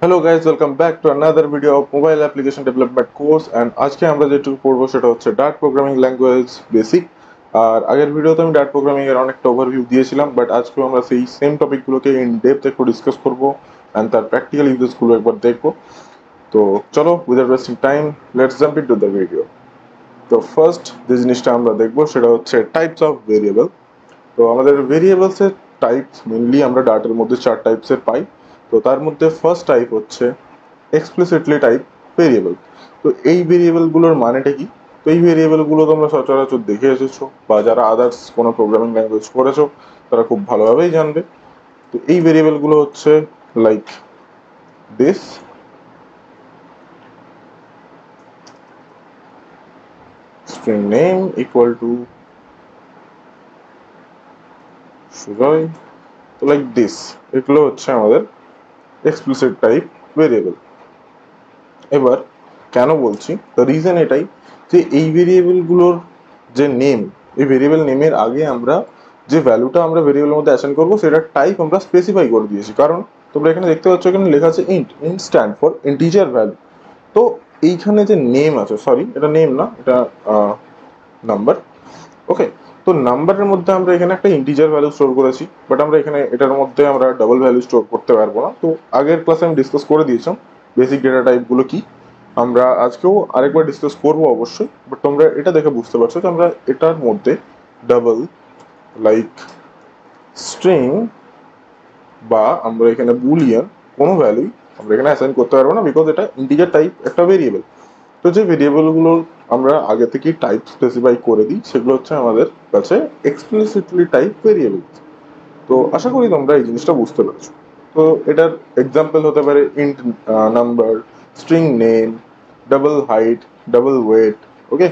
Hello guys, welcome back to another video of mobile application development course and আজকে আমরা যেটুকু পড়বো সেটা হচ্ছে ডার্ট প্রোগ্রামিং ল্যাঙ্গুয়েজ বেসিক। আর আগের ভিডিওতে আমি ডার্ট প্রোগ্রামিং এর অনেকটা ওভারভিউ দিয়েছিলাম, বাট আজকে আমরা সেই সেম টপিকগুলোকে ইন ডেপথ একটু ডিসকাস করবো এন্ড তার প্র্যাকটিক্যাল ইউজেসগুলো একবার দেখবো। তো চলো, without wasting time let's jump into the video. তো ফার্স্ট যে জিনিসটা আমরা দেখবো সেটা হচ্ছে টাইপস অফ ভেরিয়েবল। তো আমাদের ভেরিয়েবলস এর টাইপস মেইনলি আমরা ডার্টের মধ্যে 4 টাইপসের পাই। তো তার মধ্যে ফার্স্ট টাইপ হচ্ছে এক্সপ্লিসিটলি টাইপ ভেরিয়েবল। তো এই ভেরিয়েবলগুলোর মানেটা কি? তো এই ভেরিয়েবলগুলো তোমরা সচরাচর দেখে এসেছো বা যারা আদার্স কোনো প্রোগ্রামিং ল্যাঙ্গুয়েজ করেছো তারা খুব ভালোভাবেই জানবে। তো এই ভেরিয়েবলগুলো হচ্ছে like this, string name equal to Sujoy, তো লাইক দিস, এগুলো হচ্ছে আমাদের এক্সপ্লিসিট টাইপ ভেরিয়েবল। এবার কেন বলছি, তো রিজন এটাই যে এই ভেরিয়েবলগুলোর যে নেম, এই ভেরিয়েবল নেমের আগে আমরা যে ভ্যালুটা আমরা ভেরিয়েবলের মধ্যে অ্যাসাইন করবো সেটার টাইপ আমরা স্পেসিফাই করে দিয়েছি। কারণ তোমরা এখানে দেখতে পাচ্ছ এখানে লেখা আছে int stand for integer value. তো এইখানে যে নেম আছে, সরি এটা নেম না, এটা নাম্বার। ওকে, তো নাম্বারের মধ্যে আমরা এখানে একটা ইন্টিজার ভ্যালু স্টোর করেছি, বাট আমরা এখানে এটার মধ্যে আমরা ডাবল ভ্যালু স্টোর করতে পারবো না। তো আগের ক্লাসে আমি ডিসকাস করে দিয়েছিলাম বেসিক ডেটা টাইপগুলো কি। আমরা আজকেও আরেকবার ডিসকাস করবো অবশ্যই, বাট তোমরা এটা দেখে বুঝতে পারছো যে আমরা এটার মধ্যে ডাবল, লাইক স্ট্রিং বা আমরা এখানে বুলিয়ান কোনো ভ্যালুই আমরা এখানে অ্যাসাইন করতে পারবো না, বিকজ এটা ইন্টিজার টাইপ একটা ভেরিয়েবল। তো যে ভেরিয়েবলগুলো আমরা আগে থেকেই টাইপ স্পেসিফাই করে দিই সেগুলো হচ্ছে আমাদের কাছে এক্সপ্লিসিটলি টাইপ ভেরিয়েবল। তো আশা করি তোমরা এই জিনিসটা বুঝতে পারছো। তো এটার এক্সাম্পল হতে পারে int number, string name, double height, double weight. Okay,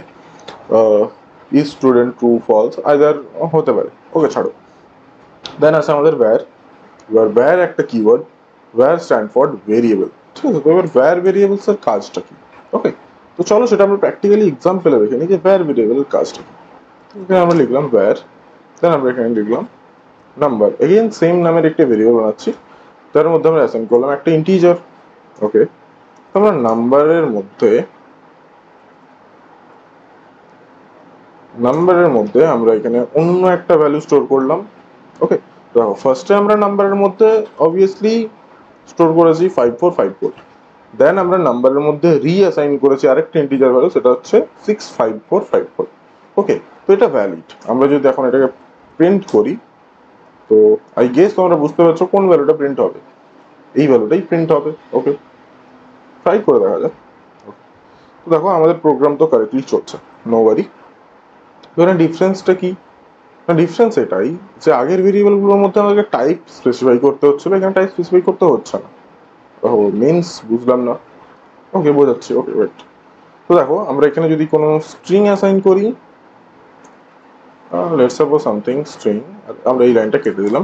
is student true false either হতে পারে। ওকে ছাড়ো, দেন আছে আমাদের ভ্যার। এবার ভ্যার একটা keyword, where stand for variable, ঠিক আছে। তো এবার ভ্যার ভেরিয়েবলস এর কাজটা কি? ওকে, তো চলো সেটা আমরা প্র্যাকটিক্যালি এক্সাম্পলে দেখে নিই যে ভ্যার ভেরিয়েবলের কাজটা কি। এখানে আমরা লিখলাম ভ্যার, দেন আমরা এখানে লিখলাম নাম্বার। এগেইন সেম নামের একটা ভেরিয়েবল বানাচ্ছি, তার মধ্যে আমরা অ্যাসাইন করলাম একটা ইন্টিজার। ওকে, আমরা নাম্বারের মধ্যে আমরা এখানে অন্য একটা ভ্যালু স্টোর করলাম। ওকে, দেখো ফার্স্টে আমরা নাম্বারের মধ্যে অবভিয়াসলি স্টোর করেছি 5454, দেন আমরা নাম্বারের মধ্যে রিঅ্যাসাইন করেছি আরেকটা ইন্টিজার ভ্যালু, সেটা হচ্ছে 65454। ওকে, তো এটা ভ্যালিড। আমরা যদি এখন এটাকে প্রিন্ট করি, তো আই গেস তোমরা বুঝতে পারছো কোন ভ্যালুটা প্রিন্ট হবে, এই ভ্যালুটাই প্রিন্ট হবে। ওকে, ট্রাই করে দেখা যাক। তো দেখো আমাদের প্রোগ্রাম তো কারেক্টলি চলছে, নো ওয়ারি। এখানে ডিফারেন্সটা কি? ডিফারেন্স এটাই যে আগের ভেরিয়েবলগুলোর মধ্যে আমাদেরকে টাইপ স্পেসিফাই করতে হচ্ছিল, এখানে টাইপ স্পেসিফাই করতে হচ্ছে না। ও মিন্স বুঝলাম না। ওকে, বোঝাচ্ছি। ওকে ওয়েট, তো দেখো আমরা এখানে যদি কোনো স্ট্রিং অ্যাসাইন করি, লেটস সাপোজ সামথিং স্ট্রিং, আমরা এই লাইনটা কেটে দিলাম।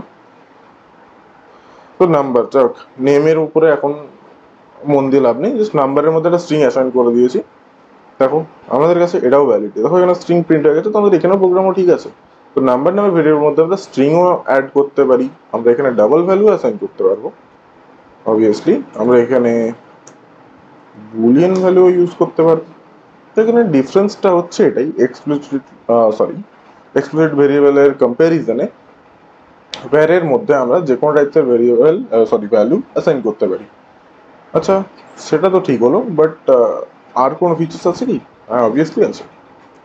তো নাম্বার, যাক নেমের উপরে এখন মন দিয়ে লাভ নেই, জাস্ট নাম্বারের মধ্যে একটা স্ট্রিং অ্যাসাইন করে দিয়েছি। দেখো আমাদের কাছে এটাও ভ্যালিড, দেখো এখানে স্ট্রিং প্রিন্ট হয়ে গেছে, তো আমাদের এখানেও প্রোগ্রামও ঠিক আছে। তো নাম্বার নামের ভেরিয়েবলের মধ্যে আমরা স্ট্রিংও অ্যাড করতে পারি, আমরা এখানে ডাবল ভ্যালু অ্যাসাইন করতে পারবো। অবভিয়াসলি আমরা এখানে বুলিয়ান ভ্যালু ইউজ করতে পারবো। তো এখানে ডিফারেন্সটা হচ্ছে এটাই, এক্সপ্লিসিট ভেরিয়েবলের কম্প্যারিজনে ভ্যারের মধ্যে আমরা যে কোনো টাইপের ভ্যালু অ্যাসাইন করতে পারি। আচ্ছা, সেটা তো ঠিক হলো, বাট আর কোনো ফিচার্স আছে কি? হ্যাঁ অবভিয়াসলি আছে,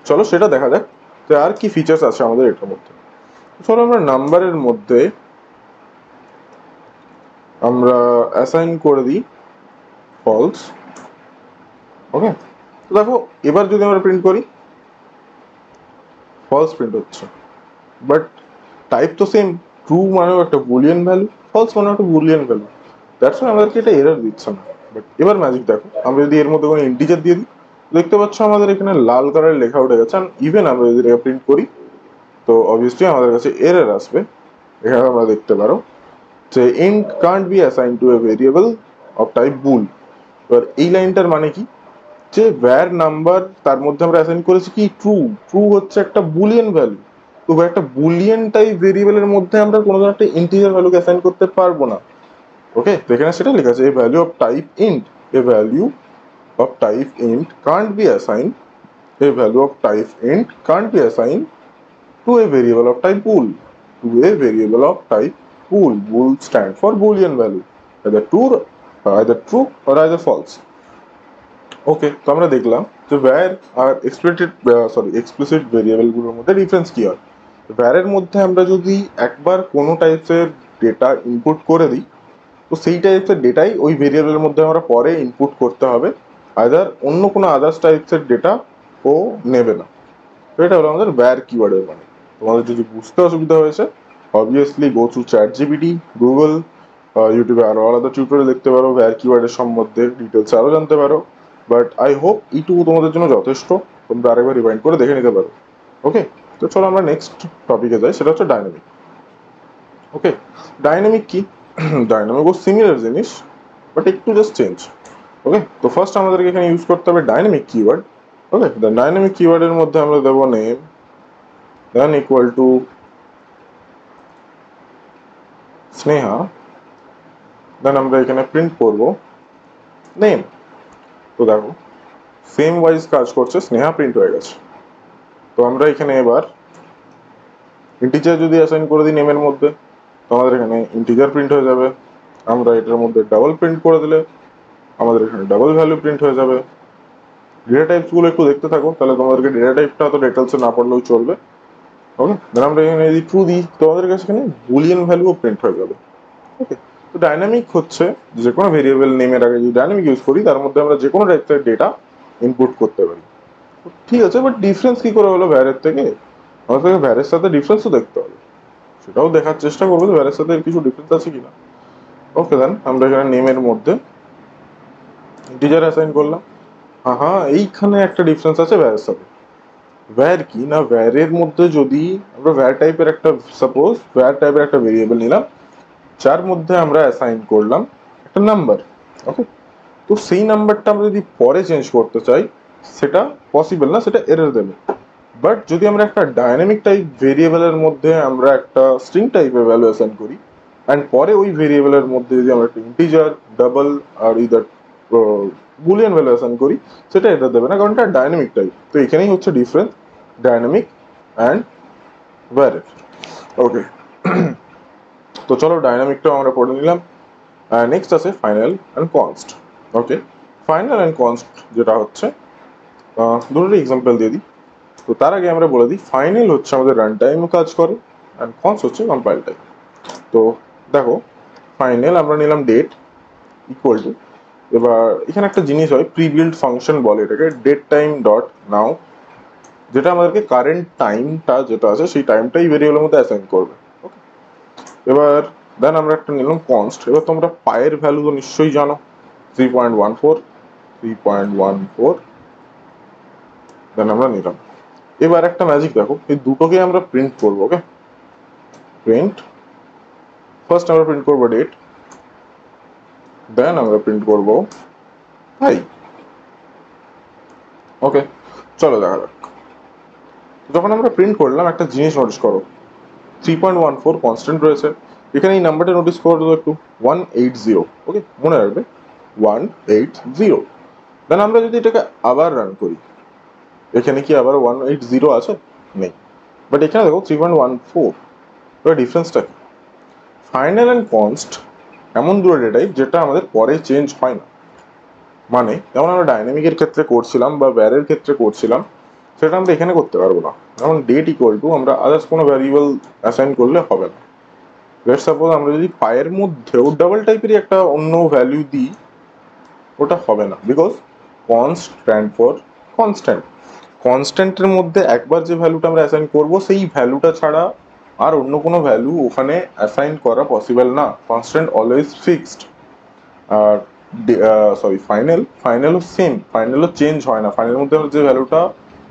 চলো সেটা দেখা যাক যে আর কি ফিচার্স আছে আমাদের এটার মধ্যে। চলো আমরা নাম্বারের মধ্যে আমরা অ্যাসাইন করে দিই ফলস। ওকে, তো দেখো এবার যদি আমরা প্রিন্ট করি, ফলস প্রিন্ট হচ্ছে, বাট টাইপ তো সেম। ট্রু মানেও একটা বুলিয়ান ভ্যালু, ফলস মানেও একটা বুলিয়ান ভ্যালু, দ্যাটস ওয়াই আমাদেরকে এটা এরর দিচ্ছে না। বাট এবার ম্যাজিক দেখো, আমরা যদি এর মধ্যে কোনো ইন্টিজার দিয়ে দিই, দেখতে পাচ্ছ আমাদের এখানে লাল কালারের লেখা উঠে গেছে। আর ইভেন আমরা যদি এটা প্রিন্ট করি, তো অবভিয়াসলি আমাদের কাছে এরর আসবে। এখানে আমরা দেখতে পারো যে int can't be assigned to a variable of type bool। এবার এই লাইনটার মানে কি, যে var নাম্বার তার মধ্যে আমরা অ্যাসাইন করেছি কি ট্রু। ট্রু হচ্ছে একটা বুলিয়ান ভ্যালু, তো একটা বুলিয়ান টাইপ ভেরিয়েবলের মধ্যে আমরা কোনো একটা ইন্টিজার ভ্যালুকে অ্যাসাইন করতে পারবো না। ওকে, তো এখানে সেটা লেখা আছে a value of type int, a value of type int can't be assigned, a value of type int can't be assigned to a variable of type bool, to a variable of type bool. Bool stand for boolean value, either true or either false. ওকে, তো আমরা দেখলাম যে var আর explicit variable গুলোর মধ্যে difference কি হয়। var এর মধ্যে আমরা যদি একবার কোনো টাইপের ডেটা ইনপুট করে দিই, তো সেই টাইপের ডেটাই ওই ভেরিয়েবলের মধ্যে আমরা পরে ইনপুট করতে হবে, আদার অন্য কোনো আদার্স টাইপসের ডেটা ও নেবে না। তো এটা হলো আমাদের var কিওয়ার্ডের মানে। তোমাদের যদি বুঝতে অসুবিধা হয়েছে, obviously go to ChatGPT, Google, ইউটিউবে আরো আলাদা টিউটোরিয়াল দেখতে পারো var কিওয়ার্ডের সম্বন্ধে ডিটেলস আরো জানতে পারো। বাট আই হোপ এইটুকু তোমাদের জন্য যথেষ্ট, তোমরা আরেকবার রিমাইন্ড করে দেখে নিতে পারো। ওকে, তো চলো আমরা নেক্সট টপিকে যাই, সেটা হচ্ছে ডাইনামিক। ওকে, ডাইনামিক কি? ডাইনামিক ও সিমিলার জিনিস, বাট একটু জাস্ট চেঞ্জ। ওকে, তো ফার্স্ট আমাদেরকে এখানে ইউজ করতে হবে dynamic keyword. Okay, the dynamic কিওয়ার্ডের মধ্যে আমরা দেবো name, then equal to Sneha, then আমরা এখানে প্রিন্ট করব নেম। তো দেখো সেম ওয়াইজ কাজ করছে, স্নেহা প্রিন্ট হয়ে গেছে। তো আমরা এখানে এবার ইন্টিজার যদি অ্যাসাইন করে দিই নেমের মধ্যে, তো আমাদের এখানে ইন্টিজার প্রিন্ট হয়ে যাবে। আমরা এটার মধ্যে ডাবল প্রিন্ট করে দিলে আমাদের এখানে ডাবল ভ্যালু প্রিন্ট হয়ে যাবে। ডেটা টাইপস গুলো একটু দেখতে থাকো, তাহলে তোমাদেরকে ডেটা টাইপটা অত ডিটেলসে না পড়লেও চলবে। ওকে, দেন আমরা এখানে যদি ট্রু দিই, তো আমাদের কাছে এখানে বুলিয়ান ভ্যালুও প্রিন্ট হয়ে যাবে। ওকে, তো ডাইনামিক হচ্ছে যে কোনো ভেরিয়েবল নেমের আগে যদি ডাইনামিক ইউজ করি, তার মধ্যে আমরা যে কোনো টাইপের ডেটা ইনপুট করতে পারি। ঠিক আছে, বাট ডিফারেন্স কি করে হলো ভ্যারের থেকে? আমাদের ভ্যারের সাথে ডিফারেন্সও দেখতে হবে, সেটাও দেখার চেষ্টা করবো যে ভ্যারের সাথে কিছু ডিফারেন্স আছে কিনা। ওকে, দেন আমরা এখানে নেমের মধ্যে ইন্টিজার অ্যাসাইন করলাম। হ্যাঁ, এইখানে একটা ডিফারেন্স আছে ভ্যারের সাথে। ভ্যার কি না, ভ্যারের মধ্যে যদি আমরা ভ্যার টাইপের একটা ভেরিয়েবল নিলাম, যার মধ্যে আমরা অ্যাসাইন করলাম একটা নাম্বার। ওকে, তো সেই নাম্বারটা আমরা যদি পরে চেঞ্জ করতে চাই, সেটা পসিবল না, সেটা এরর দেবে। বাট যদি আমরা একটা ডাইনামিক টাইপ ভেরিয়েবলের মধ্যে আমরা একটা স্ট্রিং টাইপের ভ্যালু অ্যাসাইন করি, অ্যান্ড পরে ওই ভেরিয়েবলের মধ্যে যদি আমরা একটা ইন্টিজার, ডাবল আর ইদার বুলিয়ান ভ্যালু অ্যাসাইন করি, সেটা এটা দেবে না, কারণ এটা ডাইনামিক টাইপ। তো এখানেই হচ্ছে ডিফারেন্স ডাইনামিক অ্যান্ড ভ্যারের। ওকে, তো চলো ডাইনামিকটাও আমরা পড়ে নিলাম। নেক্সট আছে final and const. Okay, final and const যেটা হচ্ছে, দুটোর এক্সাম্পল দিয়ে দিই। তো তার আগে আমরা বলে দিই, ফাইনাল হচ্ছে আমাদের রান টাইম কাজ করে, অ্যান্ড কনস্ট হচ্ছে কম্পাইল টাইম। তো দেখো, ফাইনাল আমরা নিলাম ডেট ইকুয়াল টু, এবার এখানে একটা জিনিস হয়, প্রিবিল্ড ফাংশন বলে এটাকে, ডেট টাইম ডট নাও, যেটা আমাদেরকে কারেন্ট টাইমটা যেটা আছে সেই টাইমটাই ভেরিয়েবলের মধ্যে অ্যাসাইন করবে। ওকে, এবার দেন আমরা একটা নিলাম কনস্ট। এবার তোমরা পায়ের ভ্যালু তো নিশ্চয়ই জানো, 3.14 দেন আমরা নিলাম। এবার একটা ম্যাজিক দেখো, এই দুটোকে আমরা প্রিন্ট করবো। ওকে, প্রিন্ট, ফার্স্ট আমরা প্রিন্ট করবো ডেট, দেন আমরা প্রিন্ট করবো ভাই। ওকে, চলো দেখা যাক। যখন আমরা প্রিন্ট করলাম, একটা জিনিস নোটিস করো, 3.14 কনস্ট্যান্ট রয়েছে এখানে। এই নাম্বারটা নোটিস করো তো একটু, 180। ওকে, মনে রাখবে 180। দেন আমরা যদি এটাকে আবার রান করি, এখানে কি আবার 180 আছে? নেই, বাট এখানে দেখো 3.14। এবার ডিফারেন্সটা কি? ফাইনাল অ্যান্ড কনস্ট এমন দুটো ডেটাই যেটা আমাদের পরে চেঞ্জ হয় না। মানে যেমন আমরা ডাইনামিকের ক্ষেত্রে করছিলাম বা ভ্যারের ক্ষেত্রে করছিলাম, সেটা আমরা এখানে করতে পারবো না। যেমন ডেট ইকুয়াল টু আমরা আদার্স কোনো ভ্যারিয়েবল অ্যাসাইন করলে হবে না। লেটস সাপোজ আমরা যদি পায়ের মধ্যেও ডাবল টাইপেরই একটা অন্য ভ্যালু দিই, ওটা হবে না, because const stand for constant. কনস্ট্যান্টের মধ্যে একবার যে ভ্যালুটা আমরা অ্যাসাইন করবো, সেই ভ্যালুটা ছাড়া আর অন্য কোনো ভ্যালু ওখানে অ্যাসাইন করা পসিবল না। Constant always fixed. আর ফাইনালও সেম, ফাইনালও চেঞ্জ হয় না। ফাইনালের মধ্যে যে ভ্যালুটা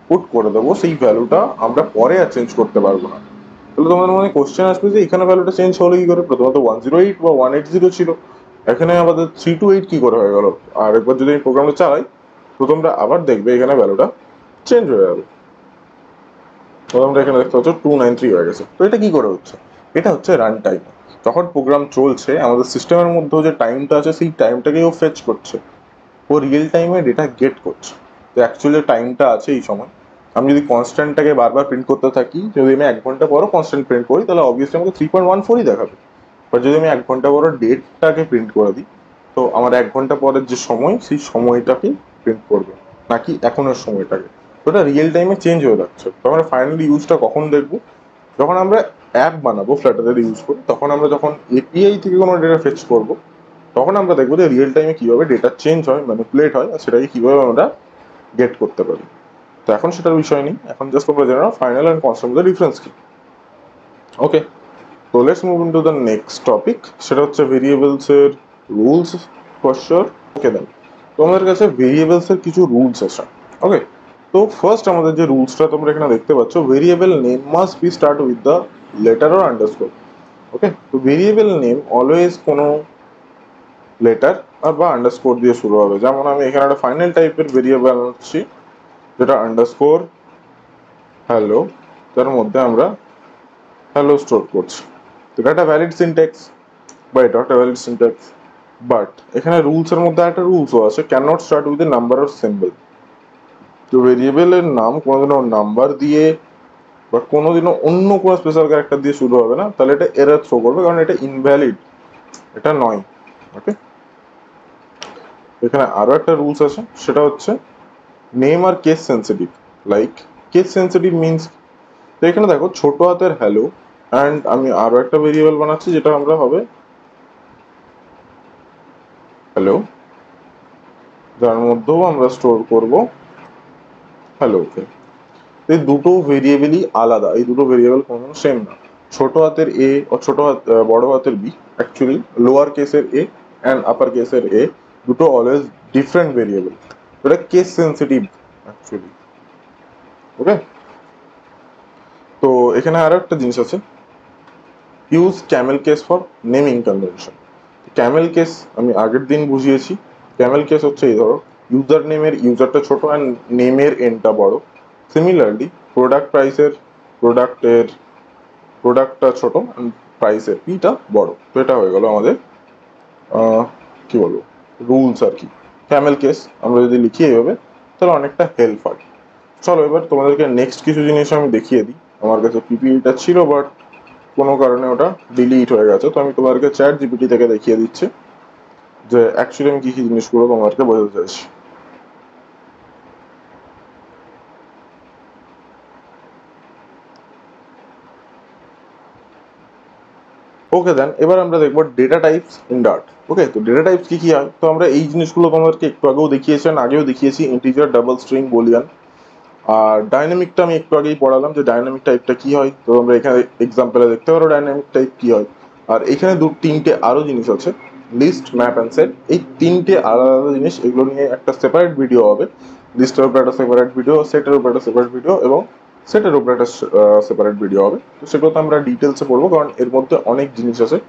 পুট করে দেবো, সেই ভ্যালুটা আমরা পরে আর চেঞ্জ করতে পারবো না। তাহলে তোমাদের মনে কোশ্চেন আসবে যে এখানে ভ্যালুটা চেঞ্জ হলো কি করে? প্রথমত 108 বা 180 ছিল, এখানে আমাদের 328 কি করে হয়ে গেল? আর একবার যদি আমি প্রোগ্রামটা চালাই, তো তোমরা আবার দেখবে এখানে ভ্যালুটা চেঞ্জ হয়ে যাবে। তো তোমরা এখানে দেখতে পাচ্ছ 293 হয়ে গেছে। তো এটা কি করে হচ্ছে? এটা হচ্ছে রান টাইম। যখন প্রোগ্রাম চলছে আমাদের সিস্টেমের মধ্যেও যে টাইমটা আছে সেই টাইমটাকেও ফেচ করছে, ও রিয়েল টাইমে ডেটা গেট করছে। তো অ্যাকচুয়ালি টাইমটা আছে এই সময়, আমি যদি কনস্ট্যান্টটাকে বারবার প্রিন্ট করতে থাকি, যদি আমি 1 ঘন্টা পরও কনস্ট্যান্ট প্রিন্ট করি তাহলে অবভিয়াসলি আমাকে 3.14ই দেখাবে। বাট যদি আমি 1 ঘন্টা পরও ডেটটাকে প্রিন্ট করে দিই, তো আমার 1 ঘন্টা পরের যে সময় সেই সময়টাকে প্রিন্ট করবে, নাকি এখনের সময়টাকে। তো এটা রিয়েল টাইমে চেঞ্জ হয়ে যাচ্ছে। তো আমরা ফাইনালি ইউজটা কখন দেখবো? যখন আমরা অ্যাপ বানাবো ফ্লাটারের ইউজ করে, তখন আমরা যখন এপিআই থেকে কোনো ডেটা ফেচ করবো, তখন আমরা দেখবো যে রিয়েল টাইমে কিভাবে ডেটা চেঞ্জ হয়, ম্যানিপুলেট হয়, আর সেটাকে কিভাবে আমরা গেট করতে পারি। তো এখন সেটার বিষয় নেই, এখন জাস্ট তোমরা জেনে নাও ফাইনাল অ্যান্ড কনস্ট্যান্ট মধ্যে ডিফারেন্স কি। ওকে, তো let's move into the next topic, সেটা হচ্ছে ভেরিয়েবলস এর রুলস ফর শিওর। ওকে দেন, তোমাদের কাছে ভেরিয়েবলস এর কিছু রুলস আছে। ওকে, তো ফার্স্ট আমাদের যে রুলসটা তোমরা এখানে দেখতে পাচ্ছ, variable name must be start with the letter or underscore. Okay, তো ভেরিয়েবল নেম অলওয়েজ কোনো লেটার আর বা আন্ডারস্কোর দিয়ে শুরু হবে। যেমন আমি এখানে একটা ফাইনাল টাইপের ভেরিয়েবল আনছি যেটা আন্ডারস্কোর হ্যালো, যার মধ্যে আমরা হ্যালো স্টোর করছি। তো এটা একটা ভ্যালিড সিনট্যাক্স, বা এটা একটা ভ্যালিড সিনট্যাক্স। বাট এখানে রুলস এর মধ্যে একটা রুলসও আছে, can not start with a number or symbol. তো ভেরিয়েবলের নাম কোনোদিনও নাম্বার দিয়ে বা কোনোদিনও অন্য কোনো স্পেশাল ক্যারেক্টার দিয়ে শুরু হবে না, তাহলে এটা এরর থ্রো করবে, কারণ এটা ইনভ্যালিড, এটা নয়। ওকে, এখানে আরো একটা রুলস আছে, সেটা হচ্ছে name are case sensitive. Like case sensitive means, তো এখানে দেখো ছোট হাতের হ্যালো, অ্যান্ড আমি আরো একটা ভেরিয়েবল বানাচ্ছি যেটা আমরা হবে হ্যালো, যার মধ্যেও আমরা স্টোর করব হ্যালো। ওকে, এই দুটো ভেরিয়েবলই আলাদা, এই দুটো ভেরিয়েবল কোনো সেম না। ছোট হাতের এ ও বড় হাতের বি, অ্যাকচুয়ালি লোয়ার কেসের এ অ্যান্ড আপার কেসের এ, দুটো অলওয়েজ ডিফারেন্ট ভেরিয়েবল। এটা কেস সেন্সিটিভ অ্যাকচুয়ালি। ওকে, তো এখানে আরো একটা জিনিস আছে, use Camel case for naming convention. Camel case আমি আগের দিন বুঝিয়েছি। ক্যামেল কেস হচ্ছে এই ধরো, ইউজার নেমের ইউজারটা ছোট অ্যান্ড নেমের এনটা বড়। সিমিলারলি প্রোডাক্টের প্রোডাক্টটা ছোট অ্যান্ড প্রাইসের পিটা বড়। তো এটা হয়ে গেল আমাদের কি বলবো রুলস আর কি। ক্যামেল কেস আমরা যদি লিখি এইভাবে তাহলে অনেকটা হেল্প হয়। চলো এবার তোমাদেরকে নেক্সট কিছু জিনিস আমি দেখিয়ে দিই। আমার কাছে পিপিইটা ছিল বাট কোনো কারণে ওটা ডিলিট হয়ে গেছে, তো আমি তোমাদেরকে চ্যাট জিপিটি থেকে দেখিয়ে দিচ্ছি যে অ্যাকচুয়ালি আমি কি কি জিনিসগুলো তোমাদেরকে বোঝাতে চাইছি। ওকে দেন, এবার আমরা দেখবো ডেটা টাইপস ইন ডার্ট। ওকে, তো ডেটা টাইপস কি কি হয়, তো আমরা এই জিনিসগুলো তোমাদেরকে একটু আগেও দেখিয়েছি, আগেও দেখিয়েছি ইন্টিজার, ডাবল স্ট্রিং, বুলিয়ান। আর ডাইনামিকটা আমি একটু আগেই পড়ালাম যে ডাইনামিক টাইপটা কি হয়, তো আমরা এখানে এক্সাম্পলে দেখতে পারো ডাইনামিক টাইপ কি হয়। আর এখানে তিনটে আরো জিনিস আছে, লিস্ট, ম্যাপ অ্যান্ড সেট। এই তিনটে আলাদা আলাদা জিনিস, এগুলো নিয়ে একটা সেপারেট ভিডিও হবে। লিস্টের উপরে একটা সেপারেট ভিডিও, সেটের উপরে একটা সেপারেট ভিডিও, এবং সেটের উপরে একটা সেপারেট ভিডিও হবে। তো সেগুলোতে আমরা ডিটেলসে পড়বো, কারণ এর মধ্যে অনেক জিনিস আছে।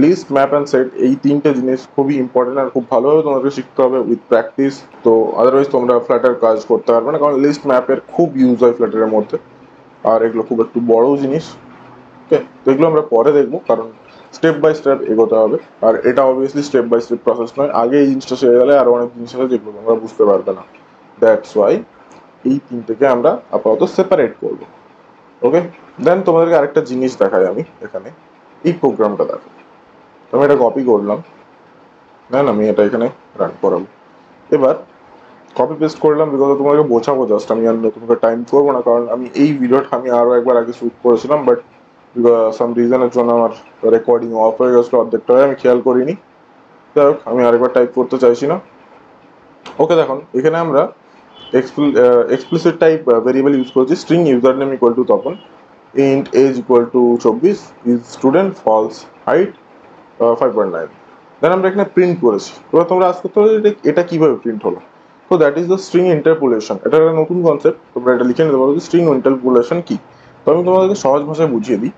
লিস্ট, ম্যাপ অ্যান্ড সেট, এই তিনটে জিনিস খুবই ইম্পর্টেন্ট আর খুব ভালোভাবে তোমাদেরকে শিখতে হবে উইথ প্র্যাকটিস। তো আদারওয়াইজ তোমরা ফ্ল্যাটার কাজ করতে পারবে না, কারণ লিস্ট ম্যাপের খুব ইউজ হয় ফ্ল্যাটারের মধ্যে, আর এগুলো খুব একটু বড় জিনিস। ওকে, তো এগুলো আমরা পরে দেখবো, কারণ স্টেপ বাই স্টেপ এগোতে হবে। আর এটা obviously step by step process নয়, আগে এই জিনিসটা শিখে গেলে আরো অনেক জিনিস আছে যেগুলো তোমরা বুঝতে পারবে না। দ্যাটস ওয়াই এই তিনটেকে আমরা আপাতত সেপারেট করবো। ওকে, দেন তোমাদেরকে আরেকটা জিনিস দেখাই আমি এখানে, এই প্রোগ্রামটা দেখো। আমি এটা কপি করলাম, দেন আমি এটা এখানে রান করাবো। এবার কপি পেস্ট করলাম বিকজ তোমাকে বোঝাবো জাস্ট, আমি আর নতুন করে টাইম করবো না, কারণ আমি এই ভিডিওটা আমি আরো একবার আগে শুট করেছিলাম, বাট সাম রিজনের জন্য আমার রেকর্ডিং অফ হয়ে গেছিলো অর্ধেকটা, আমি খেয়াল করিনি। যাই হোক, আমি আরেকবার টাইপ করতে চাইছি না। ওকে, দেখুন এখানে আমরা এক্সপ্লিসিট টাইপ ভেরিয়েবল ইউজ করেছি, string user name equal to Tapan, int age equal to 24, is student, false, height 5.9। Then আমরা এখানে প্রিন্ট করেছি। এবার তোমরা আজ করতে পারো এটা কিভাবে প্রিন্ট হলো। তো that is the string interpolation. এটা একটা নতুন কনসেপ্ট, তোমরা এটা লিখে নিতে পারো যে স্ট্রিং ইন্টারপোলেশন কি। তো আমি তোমাদেরকে সহজ ভাষায় বুঝিয়ে দিই।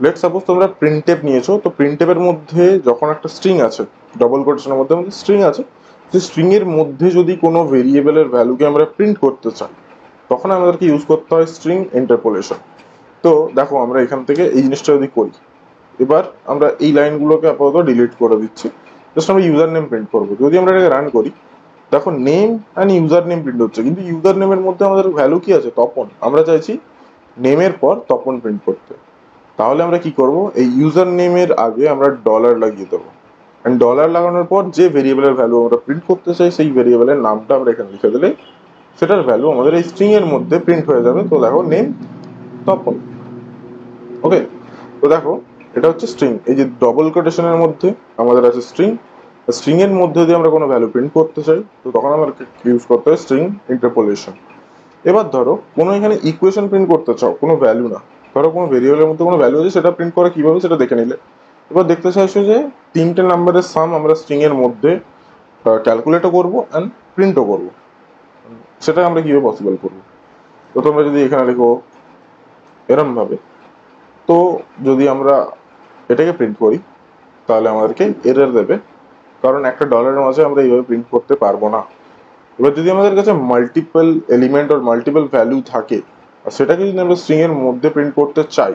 লেট সাপোজ তোমরা প্রিন্টেপ নিয়েছো, তো প্রিন্টেপের মধ্যে যখন একটা স্ট্রিং আছে, ডবল কোটেশনের মধ্যে স্ট্রিং আছে, সেই স্ট্রিং এর মধ্যে যদি কোনো ভেরিয়েবলের ভ্যালুকে আমরা প্রিন্ট করতে চাই, তখন আমাদেরকে ইউজ করতে হয় স্ট্রিং ইন্টারপোলেশন। তো দেখো আমরা এখান থেকে এই জিনিসটা যদি করি, এবার আমরা এই লাইনগুলোকে আপাতত ডিলিট করে দিচ্ছি, জাস্ট আমরা ইউজার নেম প্রিন্ট করবো। যদি আমরা এটাকে রান করি, দেখো name and user name print হচ্ছে, কিন্তু ইউজার নেমের মধ্যে আমাদের ভ্যালু কি আছে? তপন। আমরা চাইছি নেমের পর তপন প্রিন্ট করতে। তাহলে আমরা কি করব, এই ইউজার নেমের আগে আমরা ডলার লাগিয়ে দেবো, অ্যান্ড ডলার লাগানোর পর যে ভেরিয়েবলের ভ্যালু আমরা প্রিন্ট করতে চাই সেই ভেরিয়েবলের নামটা আমরা এখানে লিখে দিলে সেটার ভ্যালু আমাদের এই স্ট্রিং এর মধ্যে প্রিন্ট হয়ে যাবে। তো দেখো নেম তপন। ওকে, তো দেখো এটা হচ্ছে স্ট্রিং। এই যে ডবল কোটেশনের মধ্যে আমাদের আছে স্ট্রিং, স্ট্রিং এর মধ্যে যদি আমরা কোনো ভ্যালু প্রিন্ট করতে চাই তো তখন আমরা ইউজ করতে হয় স্ট্রিং ইন্টারপোলেশন। এবার ধরো কোনো এখানে ইকুয়েশন প্রিন্ট করতে চাও, কোনো ভ্যালু না, ধরো কোনো ভেরিয়েবলের মধ্যে কোনো ভ্যালু আছে, সেটা প্রিন্ট করা কিভাবে সেটা দেখে নিলে। এবার দেখতে চাইছো যে তিনটে নাম্বারের সাম আমরা স্ট্রিং এর মধ্যে ক্যালকুলেটও করবো অ্যান্ড প্রিন্টও করবো, সেটা আমরা কিভাবে পসিবল করবো? তো তোমরা যদি এখানে লিখো এরম ভাবে, তো যদি আমরা এটাকে প্রিন্ট করি তাহলে আমাদেরকে এরর দেবে, কারণ একটা ডলারের মাঝে আমরা এইভাবে প্রিন্ট করতে পারবো না। এবার যদি আমাদের কাছে মাল্টিপল এলিমেন্ট আর মাল্টিপল ভ্যালু থাকে আর সেটাকে যদি আমরা স্ট্রিং এর মধ্যে প্রিন্ট করতে চাই,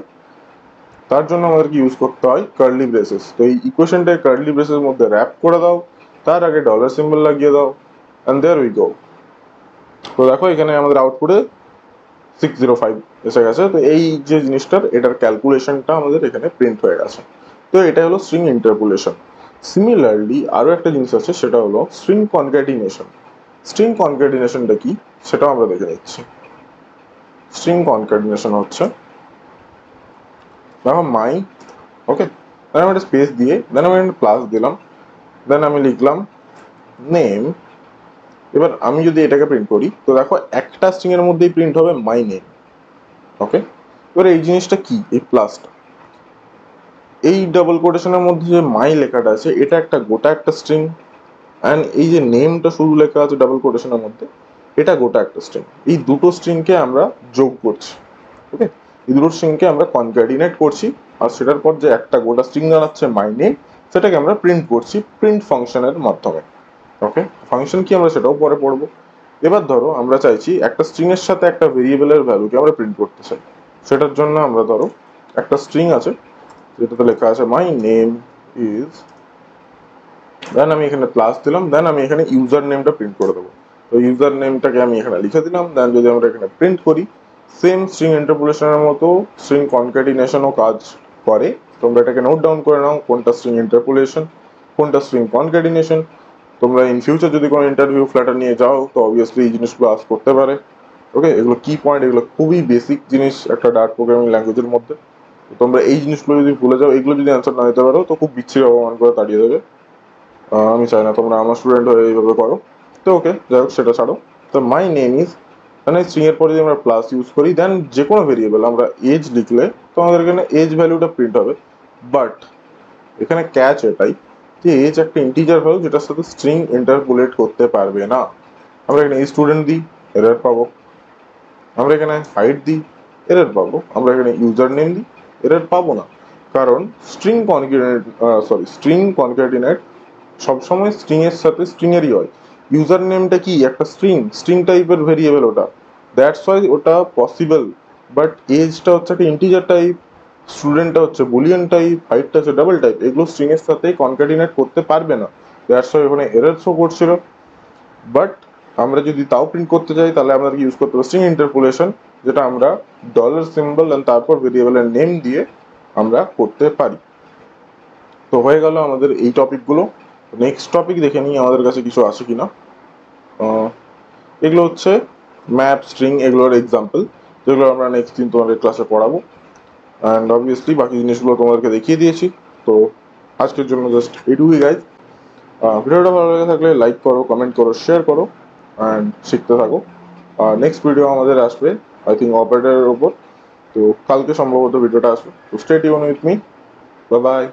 তার জন্য আমাদেরকে ইউজ করতে হয় কার্লি ব্রেসেস। তো এই ইকুয়েশনটাকে কার্লি ব্রেসের মধ্যে র্যাপ করে দাও, তার আগে ডলার সিম্বল লাগিয়ে দাও, অ্যান্ড দেয়ার উই গো। তো দেখো এখানে আমাদের আউটপুটে 605 এসে গেছে। তো এই যে জিনিসটার এটার ক্যালকুলেশনটা আমাদের এখানে প্রিন্ট হয়ে গেছে। তো এটা হলো স্ট্রিং ইন্টারপোলেশন। সিমিলারলি আরো একটা জিনিস আছে, সেটা হলো স্ট্রিং কনক্যাটিনেশন। স্ট্রিং কনক্যাটিনেশনটা কি সেটাও আমরা দেখে নিচ্ছি। স্ট্রিং কনক্যাটিনেশন হচ্ছে, দেখো মাই, ওকে, দেন আমি একটা স্পেস দিয়ে দেন আমি একটা প্লাস দিলাম, দেন আমি লিখলাম নেম। এবার আমি যদি এটাকে প্রিন্ট করি তো দেখো একটা স্ট্রিং এর মধ্যেই প্রিন্ট হবে মাই নেম। ওকে, এবার এই জিনিসটা কি, এই প্লাসটা, এই ডাবল কোটেশনের মধ্যে যে মাই লেখাটা আছে এটা একটা গোটা একটা স্ট্রিং, অ্যান্ড এই যে নেমটা শুধু লেখা আছে ডাবল কোটেশনের মধ্যে এটা গোটা একটা স্ট্রিং। এই দুটো স্ট্রিংকে আমরা যোগ করছি। ওকে, এই দুটো স্ট্রিংকে আমরা কনক্যাটিনেট করছি, আর সেটার পর যে একটা গোটা স্ট্রিং দাঁড়াচ্ছে মাই নেম, সেটাকে আমরা প্রিন্ট করছি প্রিন্ট ফাংশনের মাধ্যমে। ওকে, ফাংশন কি আমরা সেটাও পরে পড়বো। এবার ধরো আমরা চাইছি একটা স্ট্রিং এর সাথে একটা ভেরিয়েবলের ভ্যালুকে আমরা প্রিন্ট করতে চাই, সেটার জন্য আমরা ধরো একটা স্ট্রিং আছে যেটাতে লেখা আছে মাই নেম ইজ, দেন আমি এখানে প্লাস দিলাম, দেন আমি এখানে ইউজার নেমটা প্রিন্ট করে দেবো। তো ইউজার নেমটাকে আমি এখানে লিখে দিলাম, দেন যদি আমরা এখানে প্রিন্ট করি, সেম স্ট্রিং ইন্টারপোলেশনের মতো স্ট্রিং কনক্যাটিনেশনও কাজ করে। তোমরা এটাকে নোট ডাউন করে নাও, কোনটা স্ট্রিং ইন্টারপোলেশন, কোনটা স্ট্রিং কনক্যাটিনেশন। তোমরা ইন ফিউচার যদি কোনো ইন্টারভিউ ফ্ল্যাটার নিয়ে যাও তো অবভিয়াসলি এই জিনিসগুলো আস করতে পারে। ওকে, এগুলো কি পয়েন্ট, এগুলো খুবই বেসিক জিনিস একটা ডার্ট প্রোগ্রামিং ল্যাঙ্গুয়েজের মধ্যে। তো তোমরা এই জিনিসগুলো যদি ভুলে যাও, এগুলো যদি অ্যান্সার না দিতে পারো তো খুব বিচ্ছিরি অপমান করে তাড়িয়ে দেবে। আমি চাই না তোমরা আমার স্টুডেন্ট হয়ে এইভাবে করো। তো ওকে, যাই হোক সেটা ছাড়ো। তো মাই নেম ইজ, মানে স্ট্রিং এর পরে যদি আমরা প্লাস ইউজ করি, দেন যে কোনো ভেরিয়েবল আমরা এজ লিখলে তো আমাদের এখানে এজ ভ্যালুটা প্রিন্ট হবে। বাট এখানে ক্যাচ এটাই যে এজ একটা ইন্টিজার ভ্যালু যেটার সাথে স্ট্রিং ইন্টারপোলেট করতে পারবে না। আমরা এখানে স্টুডেন্ট দিই, এরর পাবো। আমরা এখানে হাইট দিই, এরর পাবো। আমরা এখানে ইউজার নেম দিই, এরর পাবো না, কারণ স্ট্রিং কনক্যাটিনেট সবসময় স্ট্রিং এর সাথে স্ট্রিং এরই হয়। ইউজার নেমটা কি একটা স্ট্রিং, স্ট্রিং টাইপের ভেরিয়েবল ওটা, দ্যাটস ওয়াই ওটা পসিবল। বাট এজটা হচ্ছে একটা ইন্টিজার টাইপ, স্টুডেন্টটা হচ্ছে বুলিয়ান টাইপ, হাইটটা হচ্ছে ডাবল টাইপ, এগুলো স্ট্রিং এর সাথে কনক্যাটিনেট করতে পারবে না। দ্যাটস ওয়াই ওখানে এরর শো করছিল। বাট আমরা যদি তাও প্রিন্ট করতে চাই তাহলে আমাদের ইউজ করতে হবে স্ট্রিং ইন্টারপোলেশন, যেটা আমরা ডলার সিম্বল এন্ড তারপর ভেরিয়েবলের নেম দিয়ে আমরা করতে পারি। তো হয়ে গেল আমাদের এই টপিকগুলো। নেক্সট টপিক দেখে নিই আমাদের কাছে কিছু আছে কিনা। এগুলো হচ্ছে ম্যাপ, স্ট্রিং, এগুলোর এক্সাম্পল যেগুলো আমরা নেক্সট দিন তোমাদের ক্লাসে পড়াবো। অ্যান্ড অবভিয়াসলি বাকি জিনিসগুলো তোমাদেরকে দেখিয়ে দিয়েছি। তো আজকের জন্য জাস্ট এটুকুই গাইজ। ভিডিওটা ভালো লেগে থাকলে লাইক করো, কমেন্ট করো, শেয়ার করো, অ্যান্ড শিখতে থাকো। নেক্সট ভিডিও আমাদের আসবে আই থিঙ্ক অপারেটরের ওপর। তো কালকে সম্ভবত ভিডিওটা আসবে। তো stay tune with me, bye bye.